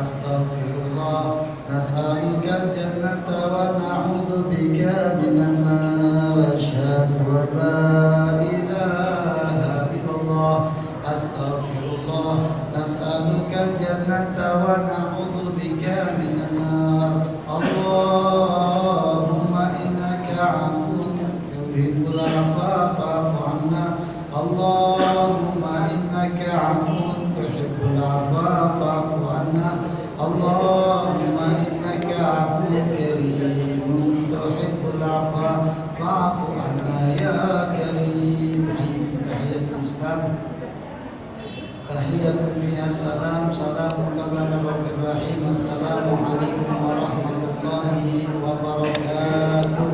astaghfirullah, nas'alukal jannata wa na'udzu bika minan nar, asyhadu an la ilaha illallah, astaghfirullah, nas'alukal jannata wa na'udzu bika minan nar, Allahumma innaka 'afuwun tuhibbul 'afwa fa'fu 'anna, Allahumma innaka 'afuwun tuhibbul 'afwa fa'fu 'anna, Allahumma innaka 'afuwun karimun tuhibbul 'afwa fa'fu 'anna ya karim. Tahiyatul Islam, tahiyatun fiha salam, salamun ala rabbil rahim, assalamu alaikum warahmatullahi wabarakatuh.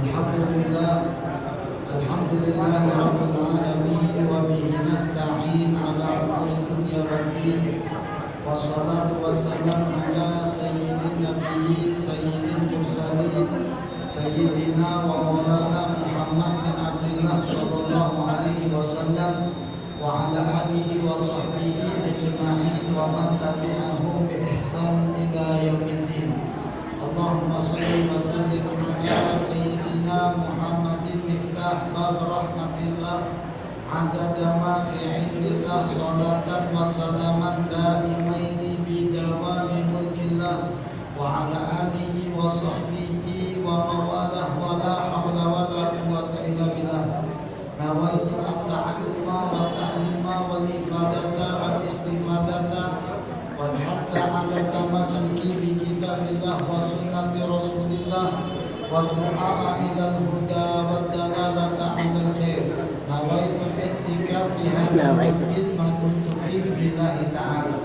Alhamdulillah, alhamdulillahi rabbil alamin, wa bihi nasta'in ala umuri dunya waddin, wassalatu wassalamu ala sayyidin nabiyyin sayyidil mursalin, sayyidina wa maulana Muhammad bin Abdullah sallallahu alaihi wasallam wa ala alihi wa sahbihi ajma'in wa man tabi'ahum bi ihsan ila yaumiddin. Allahumma salli wa sallim ala sayyidina Muhammadin miftah bab rahmatillah, adada ma fi ilmillah, salatan wa salaman daimaini bi dawami mulkillah, wa ala alihi wa sahbihi wa mawalah, wa la hawla wa la quwwata illa billah. Nawaitu at-ta'alluma wa ta'lima wal ifadata wal istifadata wal hatha ala tamassuki bi kitabillah wa sunnati rasulillah wa du'a ila al-huda wa dalalata ala al-khair. Nawaitu i'tikaf fi hadha masjid ma kuntu fi billahi ta'ala.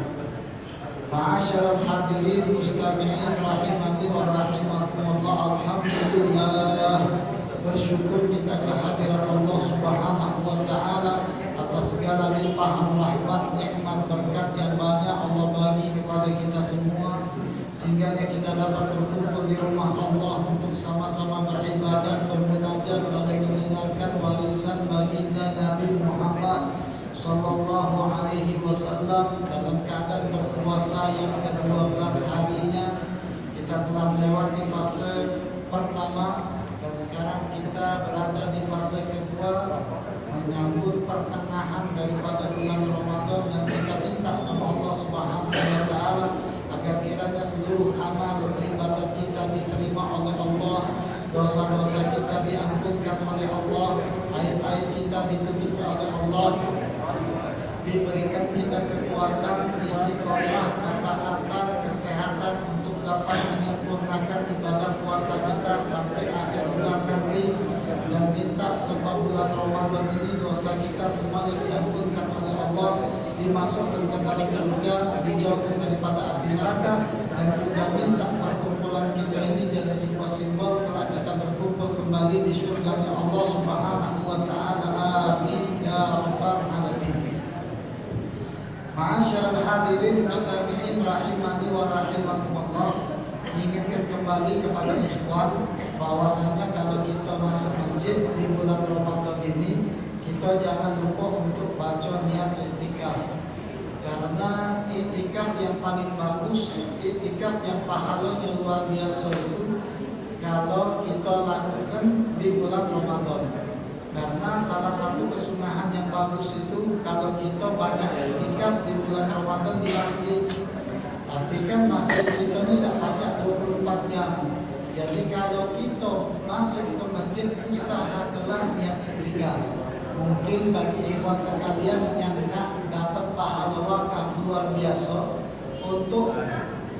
Ma'asyiral hadirin mustami'in rahimani wa rahimakumullah, alhamdulillah, bersyukur kita kehadirat Allah Subhanahu wa taala atas segala limpahan rahmat, nikmat, berkat yang banyak Allah bagi kepada kita semua, sehingga kita dapat berkumpul di rumah Allah untuk sama-sama beribadah, bermunajat dan mendengarkan warisan baginda Nabi Muhammad sallallahu alaihi wasallam dalam keadaan berpuasa yang ke-12 harinya. Kita telah melewati fase pertama dan sekarang kita berada di fase kedua, menyambut pertengahan daripada bulan Ramadan, dan kita minta sama Allah Subhanahu wa taala agar kiranya seluruh amal ibadat kita diterima oleh Allah, dosa-dosa kita diampunkan oleh Allah, aib-aib kita ditutupi oleh Allah, diberikan kita kekuatan, istiqomah, ketaatan, kesehatan untuk dapat menyempurnakan ibadah puasa kita sampai akhir bulan nanti, dan minta sebab bulan Ramadan ini dosa kita semuanya diampunkan oleh Allah, dimasukkan ke dalam surga, dijauhkan daripada api neraka, dan juga minta perkumpulan kita ini jadi sebuah simbol kalau kita berkumpul kembali di surganya Allah Subhanahu wa taala. Amin ya rabbal alamin. Ma'asyiral hadirin mustami'in rahimani wa rahimakumullah, inginkan kembali kepada ikhwan bahwasanya kalau kita masuk masjid di bulan Ramadan ini, kita jangan lupa untuk baca niat i'tikaf. Karena i'tikaf yang paling bagus, i'tikaf yang pahalanya luar biasa itu kalau kita lakukan di bulan Ramadan. Karena salah satu kesunahan yang bagus itu kalau kita banyak i'tikaf di bulan Ramadan di masjid. Tapi kan masjid kita ini tidak baca 24 jam. Jadi kalau kita masuk ke masjid, usahakanlah niat i'tikaf. Mungkin bagi ikhwan sekalian yang nak dapat pahala wakaf luar biasa, untuk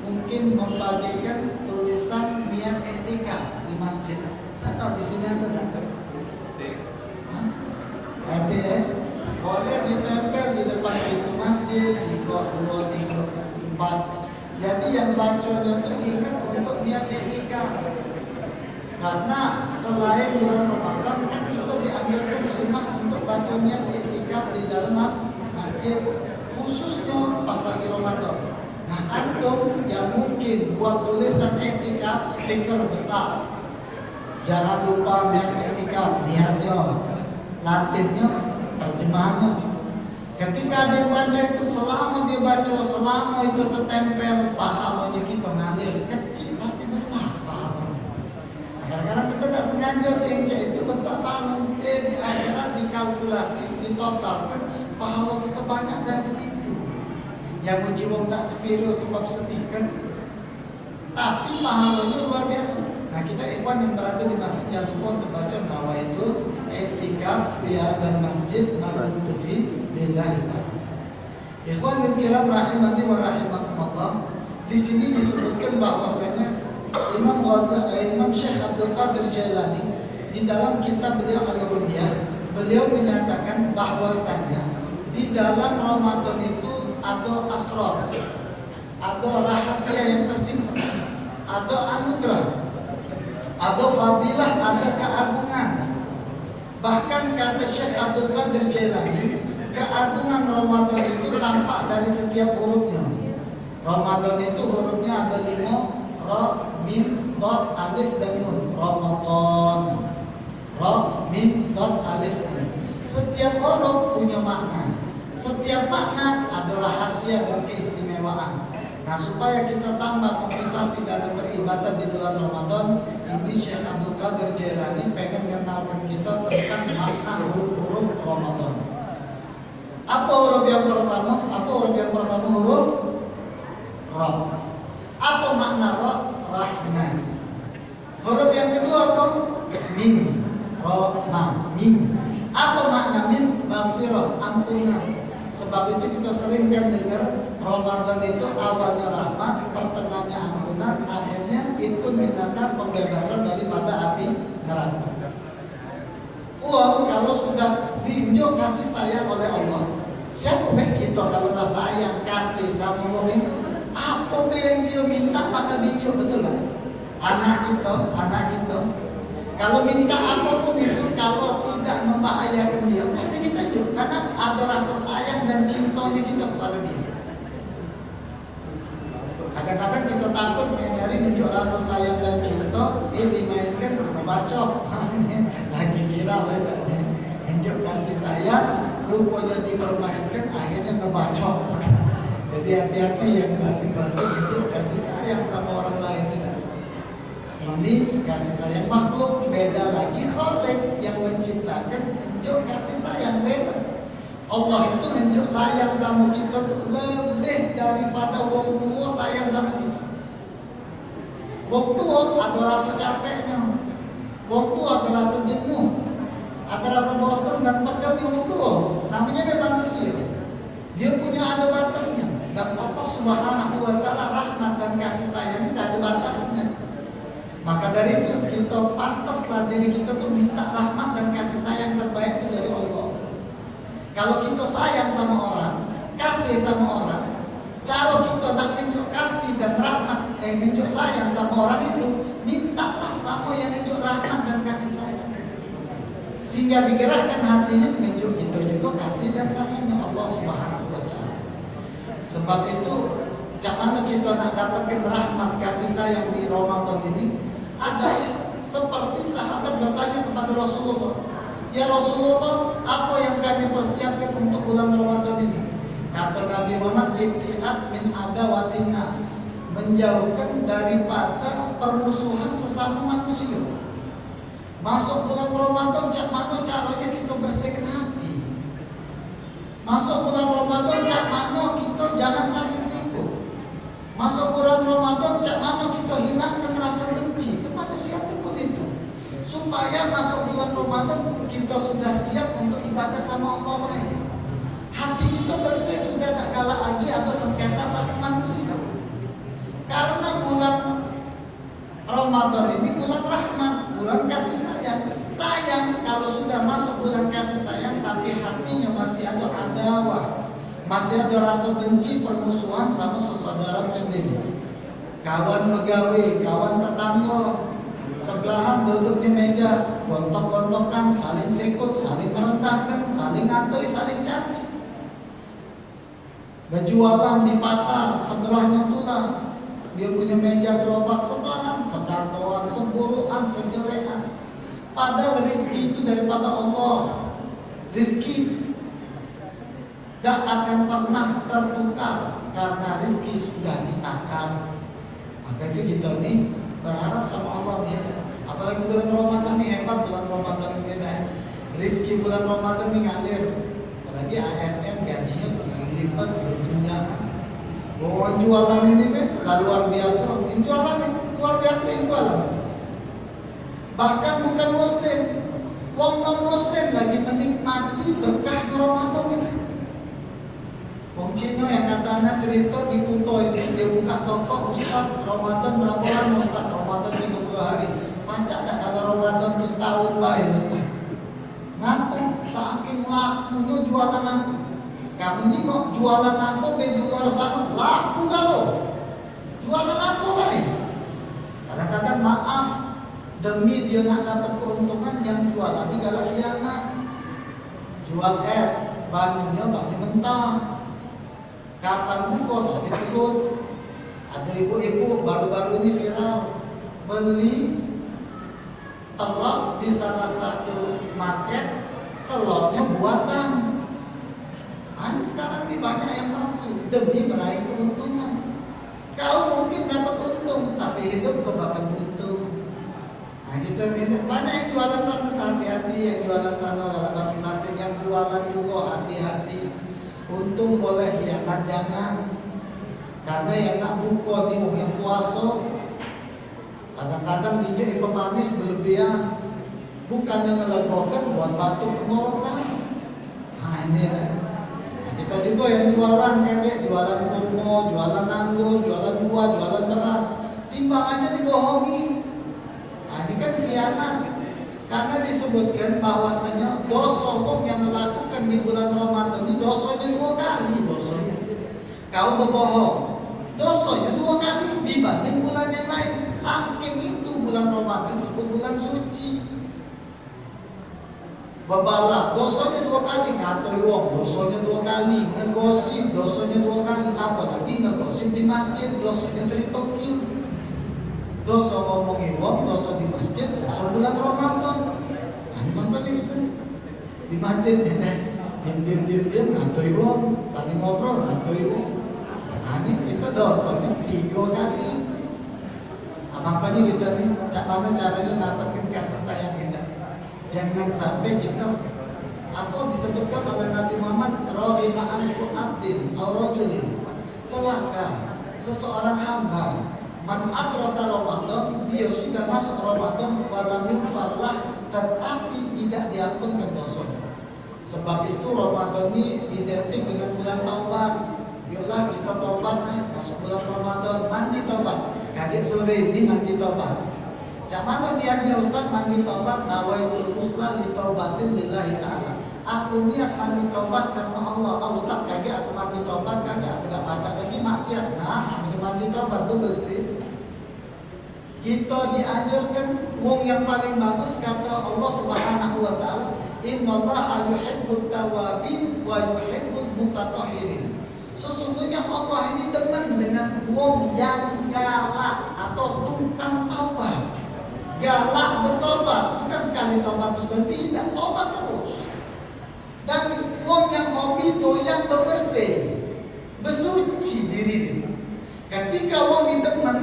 mungkin membagikan tulisan niat i'tikaf di masjid. Atau di sini ada tak? Ada ya? Boleh ditempel di depan pintu masjid, sikok 2, 3, 4. Jadi yang bacanya teringat untuk niat i'tikaf. Karena selain bulan Ramadan kan kita dianjurkan sunnah untuk baca niat i'tikaf di dalam masjid, khususnya pas lagi Ramadan. Nah, antum yang mungkin buat tulisan i'tikaf stiker besar, jangan lupa niat i'tikaf, niatnya, Latinnya, terjemahannya. Ketika dia baca itu, selama dia baca, selama itu tertempel, pahalanya kita ngalir kecil tapi besar pahalanya. Nah, kadang-kadang kita tak sengaja itu besar pahalanya, di akhirat dikalkulasi, ditotalkan, pahala kita banyak dari situ. Yang uji wong tak sepiru sebab sedikit, tapi pahalanya luar biasa. Nah, kita ikhwan yang berada di masjid jangan lupa untuk baca nawaitul i'tikaf fi hadzal masjid ma'budtu fi lillahi ta'ala. Ikhwan yang kiram rahimani wa rahimakumullah, di sini disebutkan bahwasanya Imam Syekh Abdul Qadir Jailani di dalam kitab beliau Al-Ghuniyah, beliau menyatakan bahwasanya di dalam Ramadan itu ada asrar, ada rahasia yang tersimpan, ada anugerah, ada fadilah, ada keagungan. Bahkan kata Syekh Abdul Qadir Jailani, keagungan Ramadan itu tampak dari setiap hurufnya. Ramadan itu hurufnya ada 5, Ra, Mim, Dot, Alif, dan Nun. Ramadan, Ra, Mim, Dot, Alif, Nun. Setiap huruf punya makna. Setiap makna ada rahasia dan keistimewaan. Nah, supaya kita tambah motivasi dalam beribadah di bulan Ramadan, ini Syekh Abdul Qadir Jailani pengen mengenalkan kita tentang makna huruf-huruf Ramadan. Apa huruf yang pertama? Huruf Ra. Apa makna Ra? Rahmat. Huruf yang kedua apa? Mim. Ra, Mim. Apa makna Mim? Maghfirah, ampunan. Sebab itu kita sering kan dengar Ramadan itu awalnya rahmat, pertengahannya ampunan, akhirnya ikut minatan pembebasan daripada api neraka. Uang kalau sudah diinjak kasih sayang oleh Allah, siapa kita kalau lah sayang kasih sama orang, apa yang dia minta maka diinjak, betul lah. Anak kita kalau minta apapun itu, kalau tidak membahayakan dia, pasti kita jujur. Karena ada rasa sayang dan cintanya kita kepada dia. Kadang-kadang kita takut nyari nunjuk rasa sayang dan cinta, dimainkan membacok. Lagi gila bacanya. Nunjuk kasih sayang, rupanya dipermainkan, akhirnya ngebacok. Jadi hati-hati yang basi-basi nunjuk kasih sayang sama orang lain. Ini kasih sayang makhluk, beda lagi Khalik yang menciptakan, menunjuk kasih sayang beda. Allah itu menunjuk sayang sama kita lebih daripada wong tua sayang sama kita. Wong tua ada rasa capeknya, wong tua ada rasa jenuh, ada rasa bosan dan pegalnya wong tua. Namanya memang manusia, dia punya ada batasnya. Dan Allah Subhanahu wa Ta'ala rahmat dan kasih sayang tidak ada batasnya. Maka dari itu kita pantaslah diri kita tuh minta rahmat dan kasih sayang terbaik itu dari Allah. Kalau kita sayang sama orang, kasih sama orang, cara kita nak tunjuk kasih dan rahmat, tunjuk sayang sama orang itu, mintalah sama yang tunjuk rahmat dan kasih sayang. Sehingga digerakkan hatinya tunjuk kita juga kasih dan sayangnya Allah Subhanahu wa Ta'ala. Sebab itu, jangan kita nak dapatkan rahmat kasih sayang di Ramadan ini. Ada seperti sahabat bertanya kepada Rasulullah, ya Rasulullah, apa yang kami persiapkan untuk bulan Ramadan ini? Kata Nabi Muhammad, ibtiat min adawatin nas, menjauhkan daripada permusuhan sesama manusia. Masuk bulan Ramadan, cak mana caranya kita bersihkan hati? Masuk bulan Ramadan, cak mana kita jangan saling sikut? Masuk bulan Ramadan, cak mana kita hilangkan rasa benci kepada siapapun itu, supaya masuk bulan Ramadan kita sudah siap untuk ibadat sama Allah baik. Hati kita bersih, sudah tak kalah lagi ada sengketa sama manusia. Karena bulan Ramadan ini bulan rahmat, bulan kasih sayang. Sayang kalau sudah masuk bulan kasih sayang, tapi hatinya masih ada adawah, masih ada rasa benci, permusuhan sama saudara muslim. Kawan pegawai, kawan tetangga, sebelahan duduk di meja, gontok-gontokan, saling sikut, saling merendahkan, saling ngantoi, saling caci. Berjualan di pasar, sebelahnya tulang, dia punya meja gerobak sebelahan, sekatoan, semburuan, sejelekan. Padahal rezeki itu daripada Allah. Rezeki tidak akan pernah tertukar karena rezeki sudah ditakar. Maka itu kita nih berharap sama Allah nih, apalagi bulan Ramadan nih, hebat bulan Ramadan ini dah. Rezeki bulan Ramadan nih ngalir, apalagi ASN gajinya bukan lipat berjumlah. Bahwa jualan ini luar biasa, ini jualan nih, luar biasa ini jualan. Bahkan bukan Muslim, wong non Muslim lagi menikmati berkah Ramadan itu. Wong Cina yang katanya cerita di Kuto ini, dia buka toko, Ustaz Ramadan berapa lama Ustaz? Ramadan 30 hari. Pacak tak kalau Ramadan itu setahun baik Ustaz? Ngapa? Saking lakunya jualan apa? Kamu ini kok jualan apa di luar sana? Laku kalau jualan apa baik? Kadang-kadang maaf, demi dia nak dapat keuntungan yang jualan ini galak hianat. Jual es, bajunya baju mentah. Kapan buka sakit perut? Ada ibu-ibu baru-baru ini viral beli telur di salah satu market, telurnya buatan. Ini sekarang ini banyak yang palsu demi meraih keuntungan. Kau mungkin dapat untung, tapi hidup kau bakal buntung. Nah gitu nih, banyak yang jualan sana, hati-hati yang jualan sana, masing-masing yang jualan juga hati-hati. Untung boleh, hianat jangan. Karena yang nak buka nih yang puasa, kadang-kadang DJ pemanis berlebihan, bukannya ngelegokan buat batuk tenggorokan. Nah ini dah. Kita juga yang jualan kayak jualan kurma, jualan anggur, jualan buah, jualan beras, timbangannya dibohongi. Nah ini kan khianat. Karena disebutkan bahwasanya dosa orang yang melakukan di bulan Ramadan ini dosanya 2 kali dosanya. Kau berbohong, dosanya 2 kali dibanding bulan yang lain. Saking itu bulan Ramadan sebut bulan suci. Berbala, dosanya 2 kali, ngatoi wong, dosanya 2 kali, ngegosip, dosanya 2 kali, apalagi ngegosip di masjid, dosanya triple kill. Dosa ngomongin wong, dosa di masjid, dosa bulan Ramadan. Ini makanya gitu di masjid ini, diam ngantoi wong, saling ngobrol ngantoi wong. Ini kita dosanya 3 kali. Makanya kita nih, mana caranya dapatkan kasih sayang kita. Jangan sampai kita apa disebutkan oleh Nabi Muhammad, rahima anfu abdin aw rajulin, celaka seseorang hamba. Man adraka Ramadan, dia sudah masuk Ramadan walam yughfarlah, tetapi tidak diampunkan dosanya. Sebab itu Ramadan ini identik dengan bulan taubat. Yuklah kita taubat nih, masuk bulan Ramadan, mandi taubat. Kaget sore ini mandi taubat. Cak mana niatnya Ustaz mandi taubat? Nawaitul muslah li taubatin lillahi ta'ala. Aku niat mandi taubat karena Allah. Ustaz kaget aku mandi taubat, kaget aku tidak baca lagi maksiat. Nah, aku mandi taubat lu bersih. Kita dianjurkan wong yang paling bagus kata Allah Subhanahu wa taala, innallaha yuhibbut tawabin wa yuhibbul mutatahhirin. Sesungguhnya Allah ini demen dengan wong yang galak atau tukang taubat. Galak bertobat, bukan sekali tobat terus berhenti, tidak, tobat terus. Dan wong yang hobi doyan bebersih, bersuci diri dia. Ketika wong ini demen,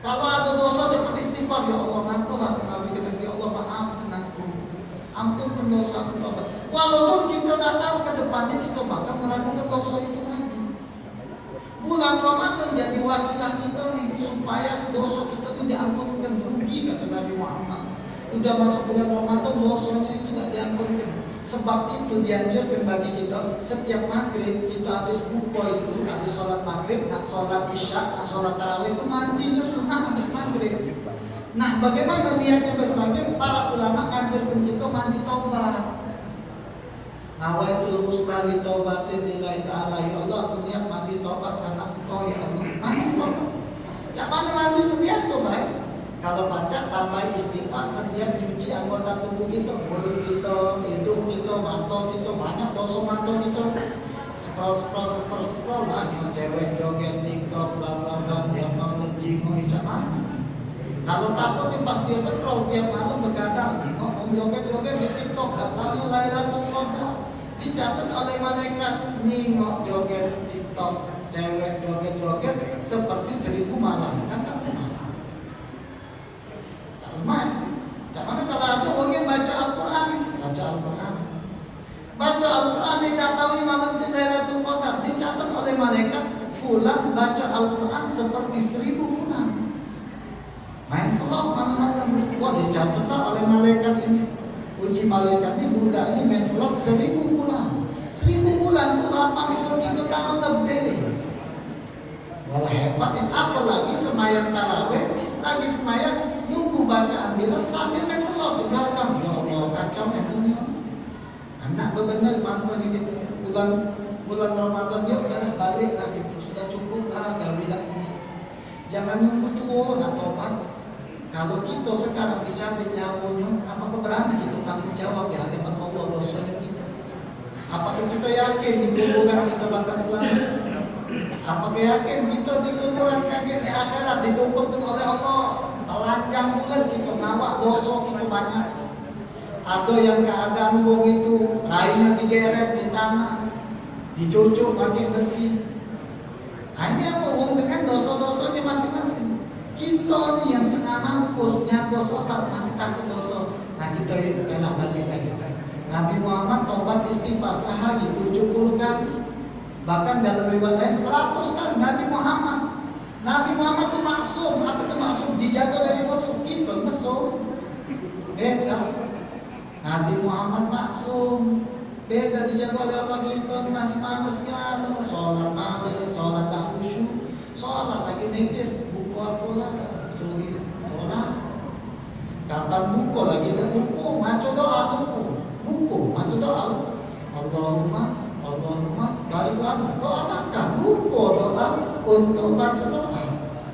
kalau ada dosa cepat istighfar, ya Allah ngampun aku nabi kita, ya Allah maafkan aku, ampunkan dosa aku, tobat. Walaupun kita tidak tahu ke depannya kita bakal melakukan dosa itu lagi. Bulan Ramadan jadi wasilah kita nih supaya dosa kita itu diampunkan. Rugi kata Nabi Muhammad. Udah masuk bulan Ramadan dosanya itu tidak diampunkan. Sebab itu dianjurkan bagi kita setiap maghrib kita habis buka itu, habis sholat maghrib, nak sholat isya, nak sholat tarawih itu mandinya sunnah habis maghrib. Nah bagaimana niatnya habis maghrib? Para ulama anjurkan kita mandi taubat. Nawaitul husna li taubatin lillahi ta'ala. Ya Allah aku niat mandi taubat karena Engkau ya Allah. Mandi taubat. Cak mana mandi itu biasa baik. Kalau baca tambah istighfar setiap nyuci anggota tubuh kita, mulut kita, hidung kita, mata kita, banyak dosa mata kita. Scroll lah, yang cewek joget TikTok, bla bla bla, tiap malam jingo isya mana. Kalau takut nih pas dia scroll tiap malam begadang, ngomong joget-joget di TikTok, gak tahu ya Lailatul Qadar. dicatat oleh malaikat. Ningok joget TikTok, cewek joget-joget seperti 1000 malam. Kan tak lemah. Tak lemah. Jangan kalau ada orang yang baca Al-Quran, baca Al-Quran. Baca Al-Quran tidak tahu di malam di Lailatul Qadar, dicatat oleh malaikat. Fulan baca Al-Quran seperti 1000 bulan. Main slot malam-malam, wah dicatatlah oleh malaikat ini. Uji malaikat ini, budak ini main slot 1000 bulan. 1000 bulan itu 83 tahun lebih. Walah hebat ini. Apalagi semayang taraweh, lagi semayang nunggu bacaan bilang sambil main slot di belakang. Ya Allah, kacau ya dunia. Anak benar mampu nih gitu. Bulan Ramadan yuk balik lah gitu. Sudah cukup lah gawe ini. Jangan nunggu tua nak tobat. Kalau kita sekarang dicabut nyawanya, apakah berani kita tanggung jawab di hadapan Allah dosanya kita? Apakah kita yakin di kuburan kita bakal selamat? Apakah yakin kita di kuburan kaget di akhirat dikumpulkan oleh Allah? Telanjang bulan kita ngawak dosa kita banyak. Atau yang keadaan wong itu rainya digeret di tanah, dicucuk pakai besi. Ini apa wong dengan dosa-dosanya masing-masing. Kita nih yang setengah mampus nyago sholat masih takut dosa. Nah kita elah balik lagi. Nabi Muhammad tobat istighfar sehari 70 kali. Bahkan dalam riwayat lain 100 kali. Nabi Muhammad itu maksum. Apa itu maksum? Dijaga dari maksum. Kita mesum. Beda. Nabi Muhammad maksum. Beda dijaga oleh Allah. Kita ini masih males kan. Sholat males, sholat tak khusyuk. Sholat lagi mikir. Pula sulit sholat. Kapan buku lagi dan buku maco doa buku maco doa. Allahumma barik lana doa makan buku doa untuk baca doa.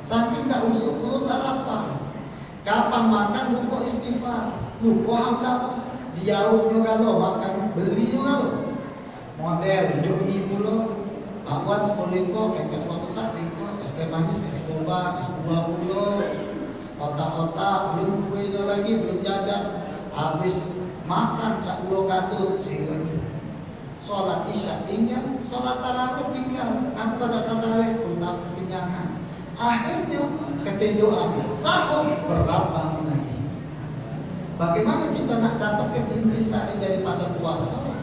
Saking tak usuk turun lapar. Kapan makan buku istighfar. Lupa hamdalah. Diaupnya kalau makan belinya kalau model jumi pulau. Awan 10 pepet lo besar sih. Es teh manis, es boba, es buah pulau, otak-otak, belum kuenya lagi, belum jajan. Habis makan cak ulo katut sih. Sholat isya tinggal, sholat tarawih tinggal. Aku pada tarawih pun tak kekenyangan. Akhirnya ketiduran, sahur berat bangun lagi. Bagaimana kita nak dapatkan intisari daripada puasa?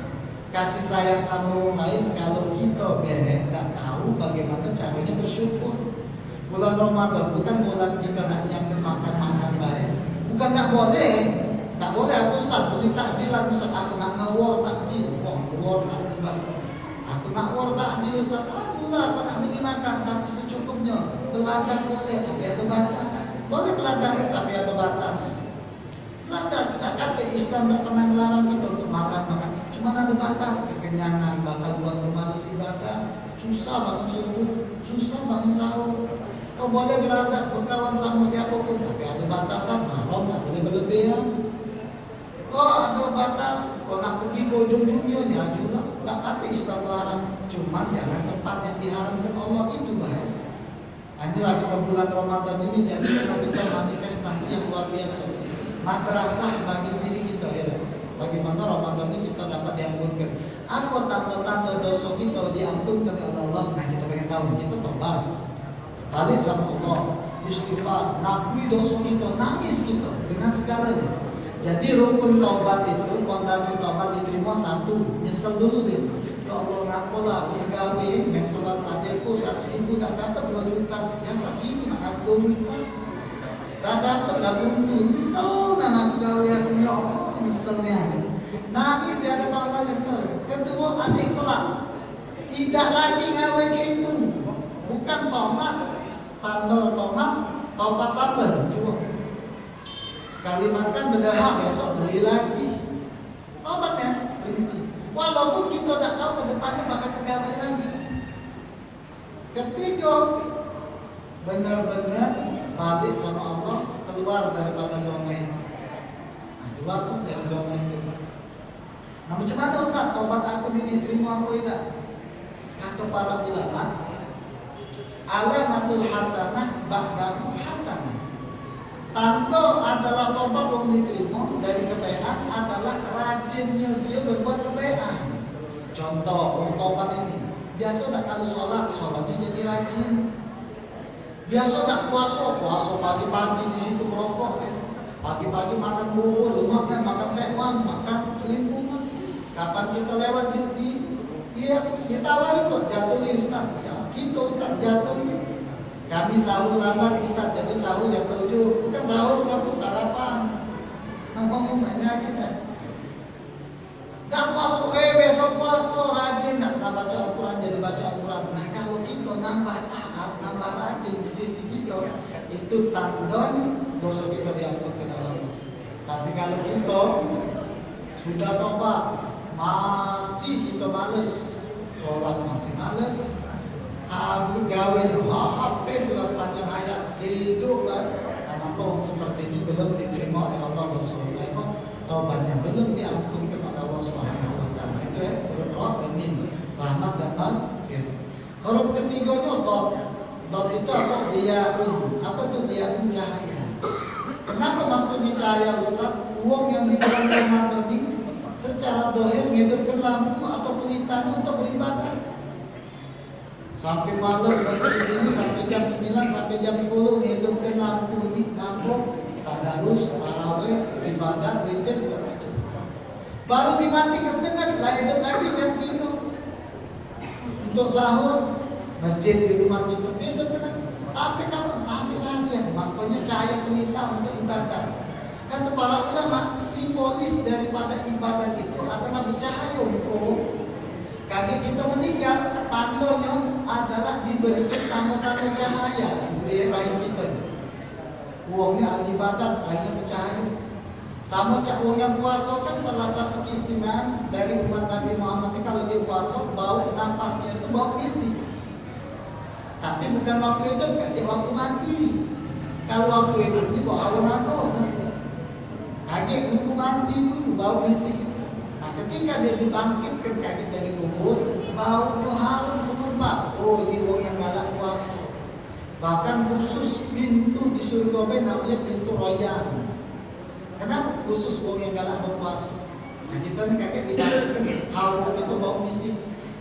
Kasih sayang sama orang lain kalau kita tak tahu bagaimana caranya bersyukur. Bulan Ramadan bukan bulan kita nak nyiapkan makan baik. Bukan tak boleh aku Ustaz beli takjilan Ustaz, aku nak ngawar takjil. Ngawar takjil Mas. Aku nak ngawar takjil Ustaz. Itulah aku nak beli makan tapi secukupnya. Beladas boleh tapi ada batas. Boleh beladas tapi ada batas. Lantas tak kata Islam tak pernah melarang kita untuk makan. Cuma ada batas, kekenyangan bakal buat pemalas ibadah. Susah bangun subuh, susah bangun sahur. Kau boleh berlantas berkawan sama siapapun, tapi ada batasan. Haram tak boleh berlebihan. Kau ada batas, kau nak pergi ke ujung dunia nyajulah. Tak kata Islam melarang, cuma jangan tempat yang diharamkan Allah itu baik. Inilah kita bulan Ramadan ini jadilah kita manifestasi yang luar biasa. Madrasah bagi diri kita ya. Bagaimana Ramadan ini kita dapat diampunkan. Apa tanda-tanda dosa kita diampunkan oleh Allah? Nah kita pengen tahu, kita tobat, balik sama Allah, istighfar, ngakui dosa kita, nangis kita dengan segalanya. Jadi rukun taubat itu, fondasi taubat diterima satu, nyesel dulu deh. Ya Allah ngapalah aku tegawe, main salat adekku 1.000 tak dapat 2 juta, ya 1.000 nak 2 juta. Tak dapat lah buntu, nyesel dan aku gawe aku ya Allah nyeselnya. Nangis di hadapan Allah nyesel. Kedua adik kelak, tidak lagi gawe gitu. Bukan tomat, sambal tomat, tomat sambal. Coba. Sekali makan berdahak besok beli lagi. Tomatnya berhenti. Walaupun kita tak tahu ke depannya bakal gawe lagi. Ketiga, benar-benar balik sama Allah, keluar daripada zona itu. Nah, keluar pun dari zona itu. Nah, macam mana Ustaz? Tobat aku ini diterima aku tidak? Kata para ulama, alamatul hasanah ba'dahu hasanah. Tanda adalah tobat yang diterima dari kebaikan adalah rajinnya dia berbuat kebaikan. Contoh tobat ini. Biasa tak kalau sholatnya jadi rajin. Biasa tak puasa pagi-pagi di situ merokok kan. Pagi-pagi makan bubur, lemak kan, makan tekwan, makan selingkuhan. Kapan kita lewat ditawarin kok jatuhin Ustaz. Ya, kita Ustaz jatuhin. Kami sahur lambat Ustaz, jadi sahur jam 7. Bukan sahur, kamu sarapan. Ngomong mainnya kita. Gak puasa, besok puasa rajin, gak baca Al-Quran, jadi baca Al-Quran. Nah kalau kita nambah taat, nambah rajin di sisi kita, itu tandanya dosa kita diampunkan Allah. Tapi kalau kita sudah tobat, masih kita males, sholat masih males, gawe di HP tulis panjang ayat, hidup maka seperti ini belum diterima oleh Allah Rasulullah. Taubatnya belum diampunkan oleh Allah Subhanahu wa taala. Itu ya, huruf Ra dan Mim, rahmat dan maghfirah. Huruf ketiganya Dad. Dad itu apa? Diyaun. Apa tuh diyaun? Cahaya. Kenapa maksudnya cahaya Ustaz? Uang yang di bulan Ramadan ini secara dohir ngidupkan lampu atau pelitanya untuk beribadah. Sampai malam masjid ini sampai jam 9 sampai jam 10 ngidupkan lampu ini, lampu tadarus, tarawih, ibadat, witir segala macam. Baru dimati kesetengah, hidup lagi jam 3 untuk sahur. Masjid di rumah kita hidup kan sampai kapan? Sampai seharian. Makanya cahaya pelita untuk ibadat. Kata para ulama, simbolis daripada ibadat itu adalah bercahaya hukum. Kaki kita meninggal, tandanya adalah diberikan tanda-tanda cahaya di rahim kita. Uangnya ahli ibadat, rahimnya bercahaya. Sama cak uang yang puasa kan salah satu keistimewaan dari umat Nabi Muhammad ini, kalau dia puasa bau napasnya itu bau isi. Tapi bukan waktu hidup, kan dia waktu mati. Kalau waktu hidup ini bau awan atau masih. Kaget dulu mati dulu bau isi. Nah ketika dia dibangkitkan kaget dari kubur, baunya harum semerbak. Oh ini uang yang galak puasa. Bahkan khusus pintu di surga namanya pintu royan. Kenapa khusus uang yang galak berpuasa? Nah kita nih kaget dibangkitkan, hawa itu bau misi.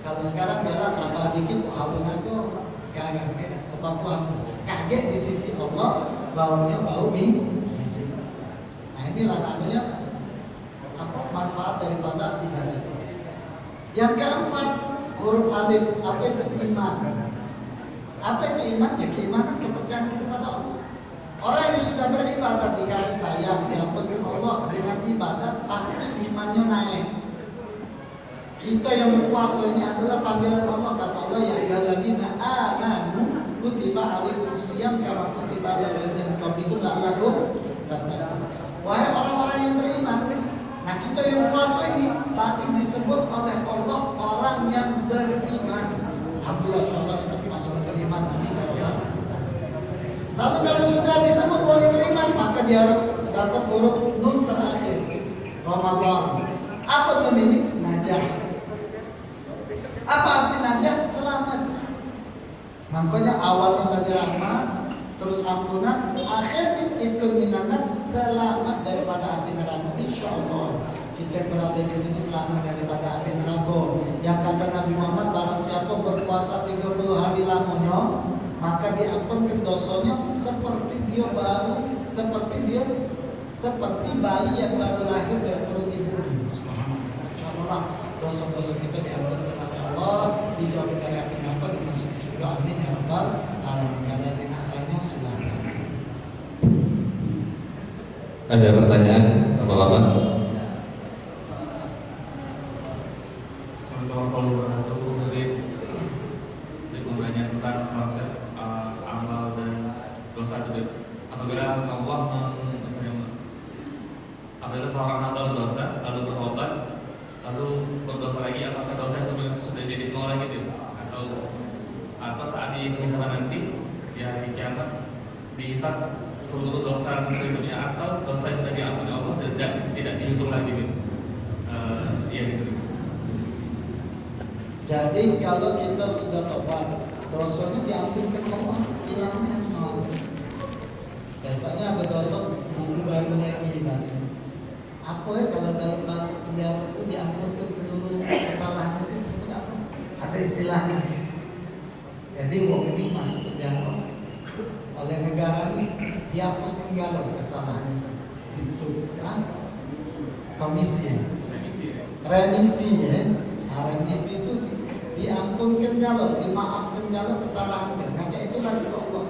Kalau sekarang bela sabar dikit, hawa nago. Sekarang sebab puasa. Kaget di sisi Allah, baunya bau misi. Nah inilah namanya manfaat daripada ibadah. Yang keempat, huruf alif, apa itu iman? Apa itu iman? Ya keimanan, kepercayaan kepada Allah. Orang yang sudah beribadat dikasih sayang, diampunkan Allah dengan ibadat, pasti imannya naik. Kita yang berpuasa ini adalah panggilan Allah. Kata Allah, ya ayyuhalladzina amanu kutiba alaikumus syiyam kama kutiba alal ladzina min qablikum la'allakum tattaqun. Wahai orang-orang yang beriman, nah kita yang puasa ini berarti disebut oleh Allah orang yang beriman. Alhamdulillah, insyaallah kita termasuk beriman. Amin ya rabbal alamin. Lalu kalau sudah disebut orang yang beriman, maka dia dapat huruf nun terakhir. Ramadan. Apa nun ini? Najah. Apa arti najah? Selamat. Makanya awalnya tadi rahmat, terus ampunan, akhirnya ikut minanat, selamat daripada api neraka. Insyaallah kita berada di sini selamat daripada api neraka. Yang kata Nabi Muhammad, barang siapa berpuasa 30 hari lamanya, maka diampunkan dosanya seperti bayi yang baru lahir dari perut ibunya. Insyaallah dosa-dosa kita diampunkan oleh Allah, dijauhkan dari api neraka, termasuk surga. Amin ya rabbal alamin. Kalau tanya silakan. Ada pertanyaan, Bapak-bapak? Assalamualaikum warahmatullahi wabarakatuh. Bertanya tentang konsep amal dan dosa itu. Apabila Allah apabila seorang hamba berdosa lalu bertobat lalu berdosa lagi, apakah dosa sudah jadi nol lagi gitu? Atau saat di penghisapan nanti di hari kiamat dihisab seluruh dosa seluruh hidupnya, atau dosa yang sudah diampuni Allah tidak dihitung lagi gitu? Iya gitu. Jadi kalau kita sudah tobat, dosanya diampunkan Allah, hilangnya nol. Biasanya ada dosa buku baru lagi masih. Apa ya kalau dalam bahasa penjara itu diampunkan seluruh kesalahan itu disebut apa? Ada istilahnya. Jadi wong ini masuk penjara oleh negara ini dihapus tinggal kesalahan itu komisi remisi ya. Remisi itu diampunkan kalau dimaafkan kalau kesalahannya. Nah itu lagi ke Allah.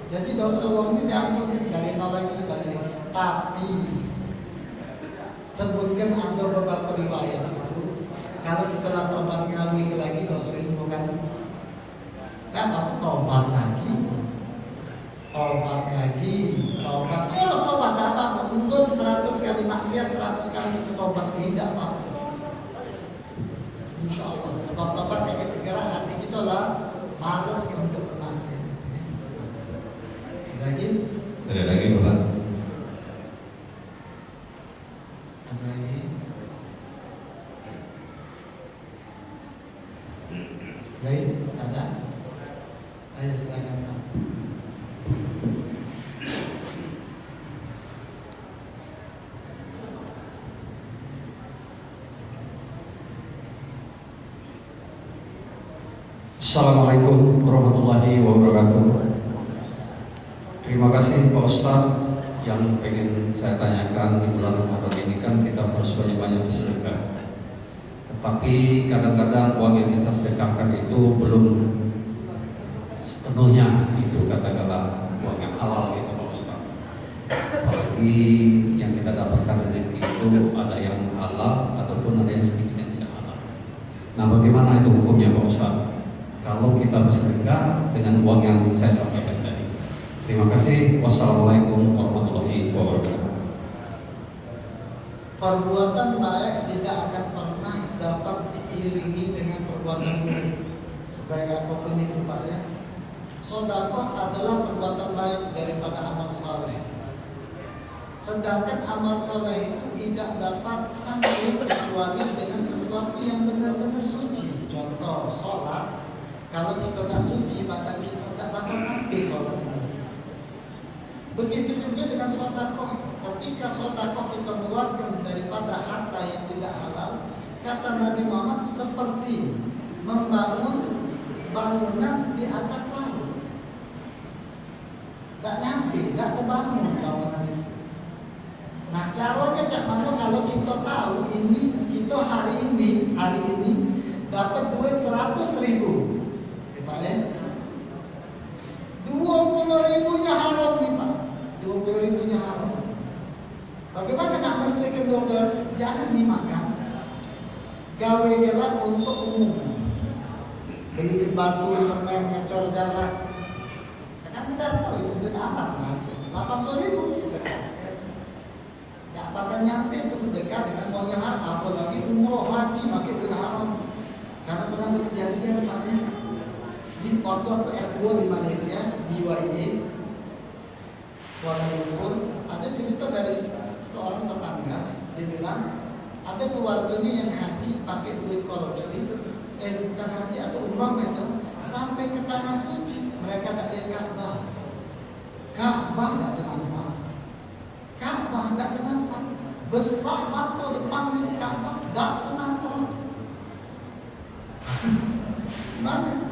Jadi dosa wong ini diampunkan dari nol lagi dari tapi sebutkan ada beberapa riwayat itu kalau kita lah tobat ngawi lagi dosa itu bukan apa tobat lagi terus tobat apa mungkin 100 kali maksiat 100 kali itu tobat tidak apa insya Allah sebab tobat kayak ketika hati kita lah malas untuk bermaksiat lagi Ada lagi Bapak? ada lagi lain ada ayo silakan Pak. Assalamualaikum warahmatullahi wabarakatuh. Terima kasih Pak Ustadz. Yang pengen saya tanyakan di bulan Ramadan ini kan kita harus banyak-banyak bersedekah. Tetapi kadang-kadang uang yang kita sedekahkan itu belum sepenuhnya itu katakanlah uang yang halal gitu Pak Ustadz. Apalagi yang kita dapatkan rezeki itu ada yang halal ataupun ada yang sedikit yang tidak halal. Nah bagaimana itu hukumnya Pak Ustadz? Kalau kita bersedekah dengan uang yang saya sampaikan tadi. Terima kasih. Wassalamualaikum warahmatullahi wabarakatuh. Perbuatan baik tidak akan pernah dapat diiringi dengan perbuatan buruk. Sebaik apapun itu Pak ya. Sedekah adalah perbuatan baik daripada amal soleh. Sedangkan amal soleh itu tidak dapat sampai kecuali dengan sesuatu yang benar-benar suci. Contoh sholat. Kalau kita tak suci, badan kita tak bakal sampai sholat itu. Begitu juga dengan sedekah. Ketika sedekah kita mengeluarkan daripada harta yang tidak halal, kata Nabi Muhammad seperti membangun bangunan di atas laut. Tak nyampe, tak terbangun bangunan itu. Nah caranya cak mana kalau kita tahu ini, kita hari ini dapat duit 100.000. Pak ya, 20.000-nya haram nih Pak, 20.000-nya haram. Bagaimana nak bersihkan 20.000? Jangan dimakan. Gawe gelap untuk umum. Beli batu, semen, ngecor jarak. Kan kita tahu itu duit anak masuk. 80.000 sedekah. Gak bakal nyampe itu sedekah dengan uang yang haram. Apalagi umroh haji pakai duit haram. Karena pernah ada kejadian Pak ya. Di waktu S2 di Malaysia di UAE Kuala Lumpur ada cerita dari seorang tetangga. Dia bilang ada keluarganya yang haji pakai duit korupsi, bukan haji atau umrah itu sampai ke tanah suci. Mereka tak lihat Ka'bah tak ternampak, Ka'bah tak ternampak, besar mata depan Ka'bah tak ternampak. Gimana?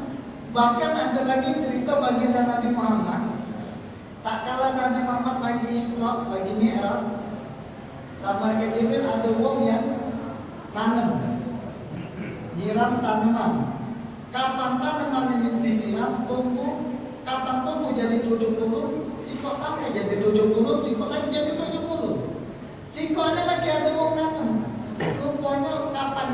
Bahkan ada lagi cerita baginda Nabi Muhammad. Tak kala Nabi Muhammad lagi Isra, lagi Mi'raj, sama ke Jibril ada wong yang tanam, nyiram tanaman. Kapan tanaman ini disiram, tumbuh. Kapan tumbuh jadi 70, sikot tambah jadi 70, sikot lagi jadi 70. Sikot ada lagi ada wong tanam. Rupanya kapan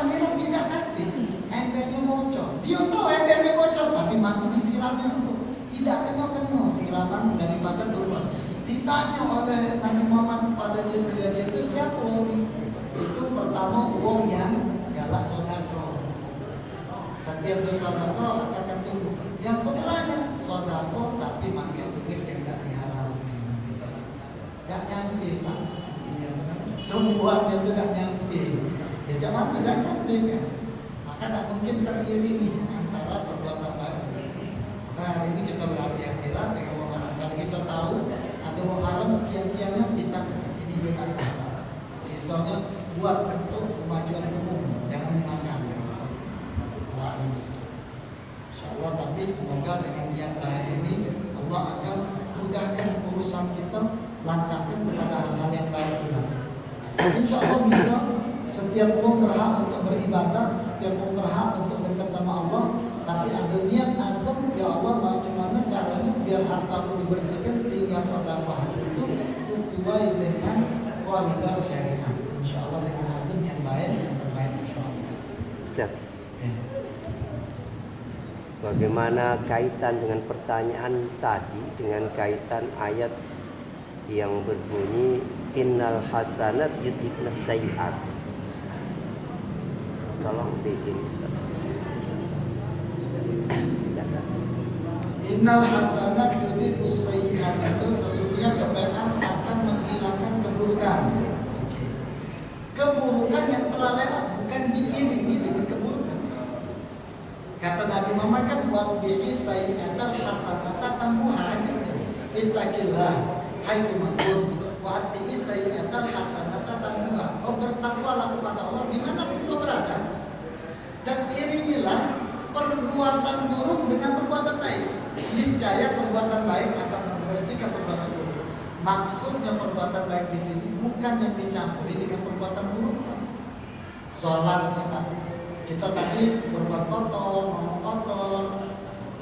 nyiram tidak ganti. Embernya bocor. Dia tahu embernya bocor, tapi masih disiramnya dulu. Tidak kena siraman daripada turban. Ditanya oleh Nabi Muhammad pada Jibril, ya Jibril siapa ini? Itu pertama uang yang galak sedekah. Setiap bersedekah akan tumbuh. Yang sebelahnya sedekah tapi makin duit yang tak dihalalkan. Tak nyampe Pak. Iya benar. Tumbuhannya itu tak nyampe. Ya jangan tidak nyampe kan. Maka mungkin teriringi antara perbuatan baik. Maka hari ini kita berhati-hatilah dengan uang haram. Kalau kita tahu ada uang haram sekian-kiannya bisa ini dengan halal. Sisanya buat untuk kemajuan umum, jangan dimakan. Insyaallah, tapi semoga dengan niat baik ini Allah akan mudahkan urusan kita, langkahkan kepada hal-hal yang baik pula. Insyaallah bisa. Setiap orang berhak untuk beribadat, setiap orang berhak untuk dekat sama Allah, tapi ada niat azam, ya Allah macam mana caranya biar hartaku dibersihkan sehingga sedekah itu sesuai dengan koridor syariat. Insyaallah dengan azam yang baik, yang terbaik insyaallah. Siap. Bagaimana kaitan dengan pertanyaan tadi dengan kaitan ayat yang berbunyi innal hasanat yudhibnas sayyi'at? Tolong di sini. Innal hasanat yudhibus sayyi'at, itu sesungguhnya kebaikan akan menghilangkan keburukan. Keburukan yang telah lewat bukan diiringi dengan keburukan. Kata Nabi Muhammad kan wa bi'i sayyi'atal hasanata tamuha, hadisnya. Ittaqillah haitsu ma kunt wa bi'i sayyi'atal hasanata tamuha. Kau bertakwalah kepada Allah dimanapun kau berada, dan iringilah perbuatan buruk dengan perbuatan baik. Niscaya perbuatan baik akan membersihkan perbuatan buruk. Maksudnya perbuatan baik di sini bukan yang dicampuri dengan perbuatan buruk. Sholat kita tadi berbuat kotor, ngomong kotor,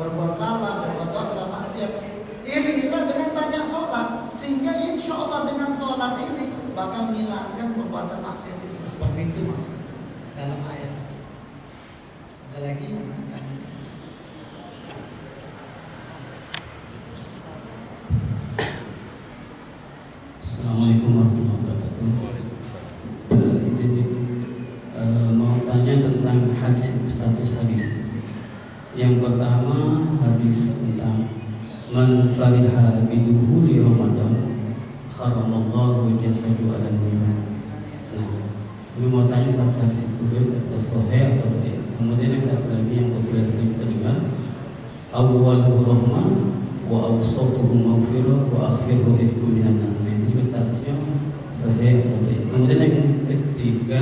berbuat salah, berbuat dosa, maksiat. Iringilah dengan banyak sholat, sehingga insya Allah dengan sholat ini bakal menghilangkan perbuatan maksiat itu. Seperti itu maksud dalam ayat. Ada lagi yang Assalamualaikum warahmatullahi wabarakatuh. Izin mau tanya tentang hadis, status hadis. Yang pertama hadis tentang man fariha biduhuli Ramadan kharamallahu jasadu ala niran. Nah, kami mau tanya status hadis itu atau sahih atau tidak. Kemudian yang satu lagi yang populer sering kita dengar, awwaluhu rahmah wa awsatuhu maghfirah wa akhiruhu hidku minan nar. Nah, itu juga statusnya sahih atau tidak. Kemudian yang ketiga,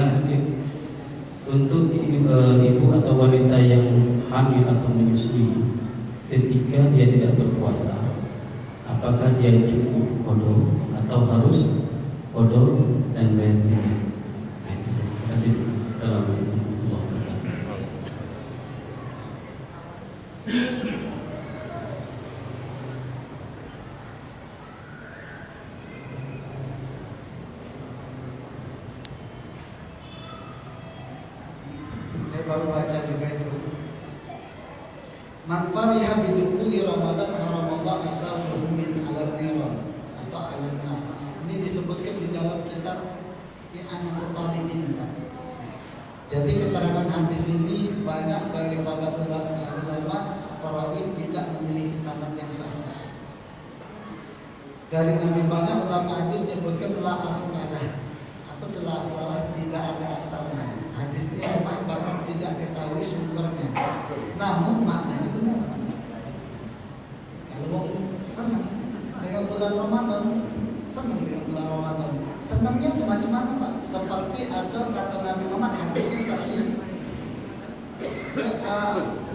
untuk ibu atau wanita yang hamil atau menyusui ketika dia tidak berpuasa, apakah dia cukup qada atau harus qada dan bayar? Nah, terima kasih. Assalamualaikum warahmatullahi wabarakatuh. Saya baru baca juga itu. Man fariha bidukhuli Ramadan haramallahu asabahu min al-niran atau al-nar. Ini disebutkan di dalam kitab I'anatul Talibin. Jadi keterangan hadis ini banyak daripada ulama perawi tidak memiliki sanad yang sahih. Dari Nabi banyak ulama hadis menyebutkan la aslalah. Apa itu la aslalah? Tidak ada asalnya. Hadis ini bahkan tidak ketahui sumbernya. Namun maknanya benar. Kalau orang senang dengan bulan Ramadan, senang dengan bulan Ramadan. Senangnya macam mana Pak? Seperti atau kata Nabi Muhammad hadisnya sahih.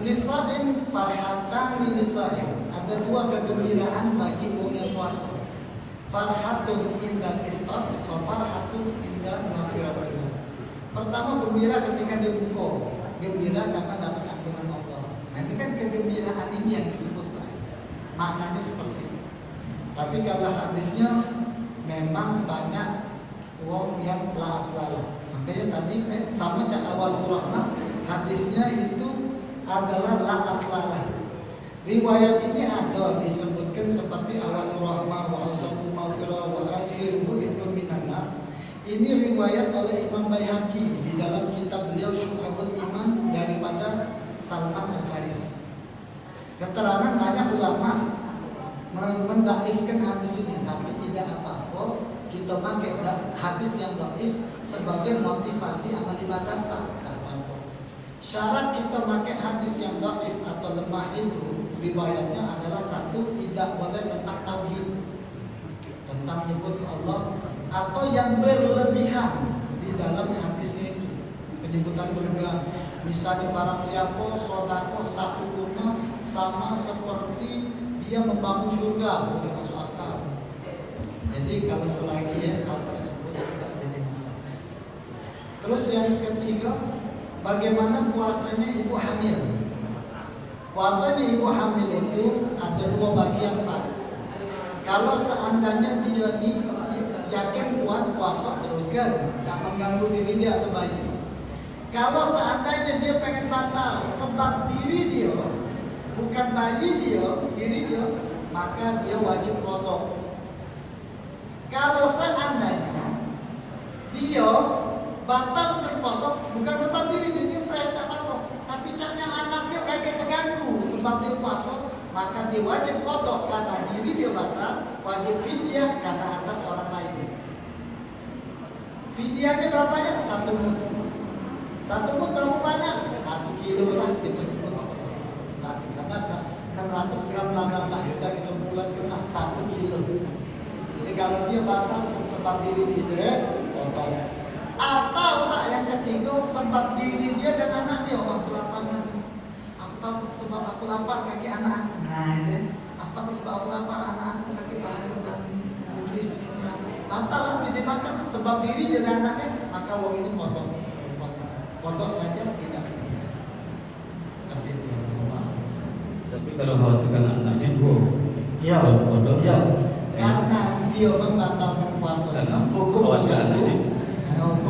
Lisaim farhatani lisaim. Ada dua kegembiraan bagi orang yang puasa. Farhatun inda iftar wa farhatun inda maghfiratillah. Pertama gembira ketika dia buka, gembira karena dapat ampunan Allah. Nah ini kan kegembiraan ini yang disebut Pak. Maknanya seperti itu. Tapi kalau hadisnya memang banyak wong yang la aslala. Makanya tadi sama cak awal rahmah hadisnya itu adalah la aslala. Riwayat ini ada disebutkan seperti awal rahmah wa awsatu maghfirah wa akhiruhu itu minan. Ini riwayat oleh Imam Baihaqi di dalam kitab beliau Syu'abul Iman daripada Salman Al-Farisi. Keterangan banyak ulama mendaifkan hadis ini, tapi tidak apa-apa kita pakai hadis yang dhaif sebagai motivasi amal ibadat Pak. Tidak apa-apa. Syarat kita pakai hadis yang dhaif atau lemah itu riwayatnya adalah satu, tidak boleh tentang tauhid, tentang nyebut Allah atau yang berlebihan di dalam hadisnya itu. Penyebutan berlebihan, misalnya barang siapa sodako satu rumah sama seperti dia membangun surga, udah masuk akal. Jadi kalau selagi hal tersebut tidak jadi masalah. Terus yang ketiga, bagaimana puasanya ibu hamil? Puasanya ibu hamil itu ada dua bagian, Pak. Kalau seandainya dia yakin kuat puasa, teruskan, tak mengganggu diri dia atau bayi. Kalau seandainya dia pengen batal sebab diri dia, bukan bayi dia, diri dia, maka dia wajib qada. Kalau seandainya dia batalkan puasa bukan sebab diri dia fresh tak apa, tapi caranya anak dia kayak terganggu sebab dia puasa, maka dia wajib qada karena diri dia batal, wajib fidyah karena atas orang lain. Fidyahnya berapa ya? 1 mud. 1 mud berapa banyak? 1 kilo lah kita sebut seperti itu. 1 karena 600 gram bla kita bulat kena 1 kilo. Jadi kalau dia batalkan sebab diri dia, potong. Atau Pak yang ketiga sebab diri dia dan anak dia, aku lapar kan? Aku takut sebab aku lapar kaki anak aku. Nah itu, aku takut sebab aku lapar anak aku kaki baru dan nutrisi. Batal dia dimakan sebab diri dia dan anaknya, maka wong ini potong saja tidak. Seperti itu. Tapi kalau khawatirkan anaknya Ya, bodoh. ya. Karena dia membatalkan puasanya, hukum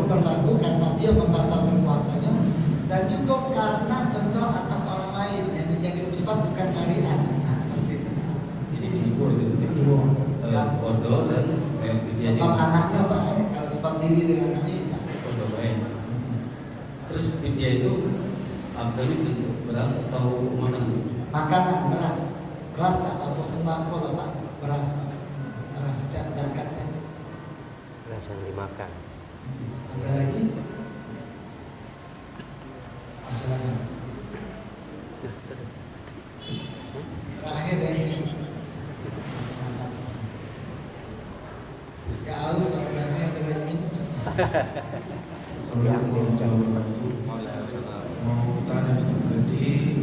berlaku karena dia membatalkan puasanya, dan juga karena denda atas orang lain yang menjadi penyebab bukan syariat. Nah seperti itu. Jadi libur gitu. Bodoh dan sebab anaknya Pak, kalau sebab diri dengan anaknya bodoh baik. Terus dia itu apa ini bentuk beras atau makanan? Makanan beras tak apa sembako lah Pak, beras zakatnya. Beras yang dimakan. Ada lagi? Silakan. Terakhir ya ini. Gak haus sama nasinya terlalu minum. Assalamualaikum warahmatullahi wabarakatuh. Mau tanya Ustaz, jadi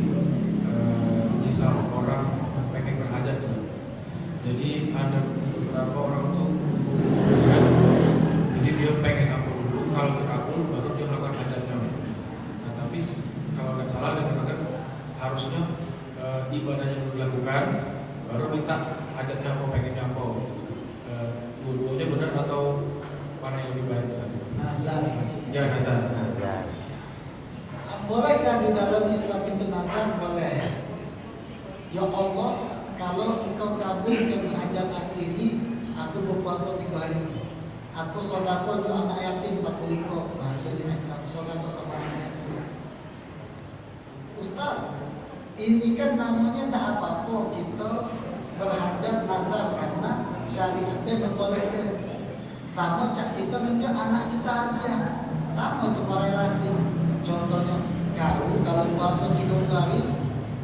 misal orang pengen berhajat Ustaz. Jadi ada beberapa orang tuh jadi dia pengen kabul dulu, kalau terkabul baru dia melakukan hajatnya. Nah tapi kalau nggak salah dengar harusnya ibadahnya belum dilakukan baru minta hajatnya apa, pengennya apa. Dua-duanya benar atau mana yang lebih baik Ustaz? Nazar maksudnya. Ya nazar. Bolehkah di dalam Islam itu nazar? Boleh. Ya Allah, kalau engkau kabulkan hajat aku ini, aku berpuasa 3 hari. Aku sodako untuk anak yatim 4 liko. Maksudnya aku sodako sama anak yatim. Ustaz, ini kan namanya tak apa-apa kita berhajat nazar karena syariatnya membolehkan. Sama cak kita ngejak anak kita hadiah, sama itu korelasinya. Contohnya kau kalau puasa 3 hari,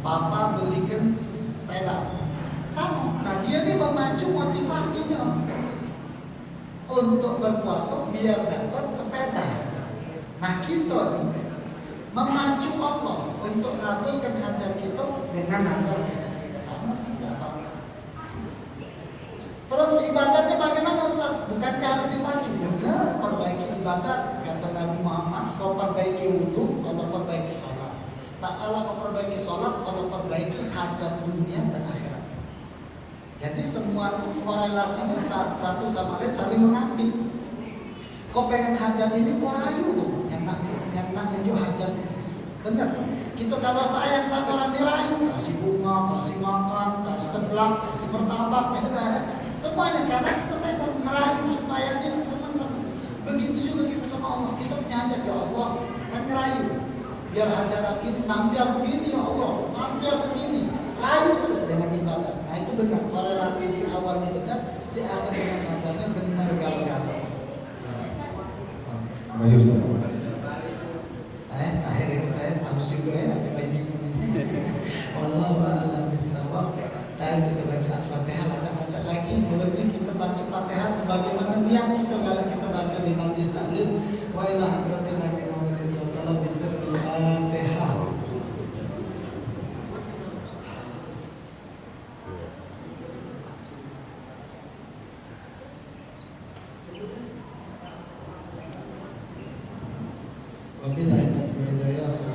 papa belikan sepeda, sama. Nah dia nih memacu motivasinya untuk berpuasa biar dapat sepeda. Nah kita nih memacu Allah untuk kabulkan hajat kita dengan nazar sama tidak apa. Terus ibadahnya bagaimana Ustaz? Bukankah harus dipacu? Benar, perbaiki ibadat. Kata Nabi Muhammad, kau perbaiki wudhu, kau perbaiki sholat. Tak kalah kau perbaiki sholat, kau perbaiki hajat dunia dan akhirat. Jadi semua korelasinya satu sama lain saling mengambil. Kau pengen hajat ini, kau rayu tuh. Yang nak itu hajat itu. Benar. Kita kalau sayang sama orang dirayu, kasih bunga, kasih makan, kasih seblak, kasih martabak, semuanya karena kita sayang sama ngerayu supaya dia senang sama. Begitu juga kita sama Allah. Kita punya hajat, ya Allah, kan ngerayu. Biar hajat aku ini, nanti aku gini ya Allah, nanti aku gini. Rayu terus dengan ibadah. Nah itu benar, korelasi di awalnya benar, di akhir dengan nazarnya benar galau-galau. Terima kasih Ustaz. Akhirnya kita harus juga ya, kita minum ini. Wallahu a'lam bishawab. Tadi kita baca Al-Fatihah, kita baca lagi. Berarti kita baca Fatihah sebagaimana niat kita di majlis taklim wa ila hadratin Nabi Muhammad sallallahu alaihi wasallam bisirril Fatihah. Wabillahi taufiq wal hidayah.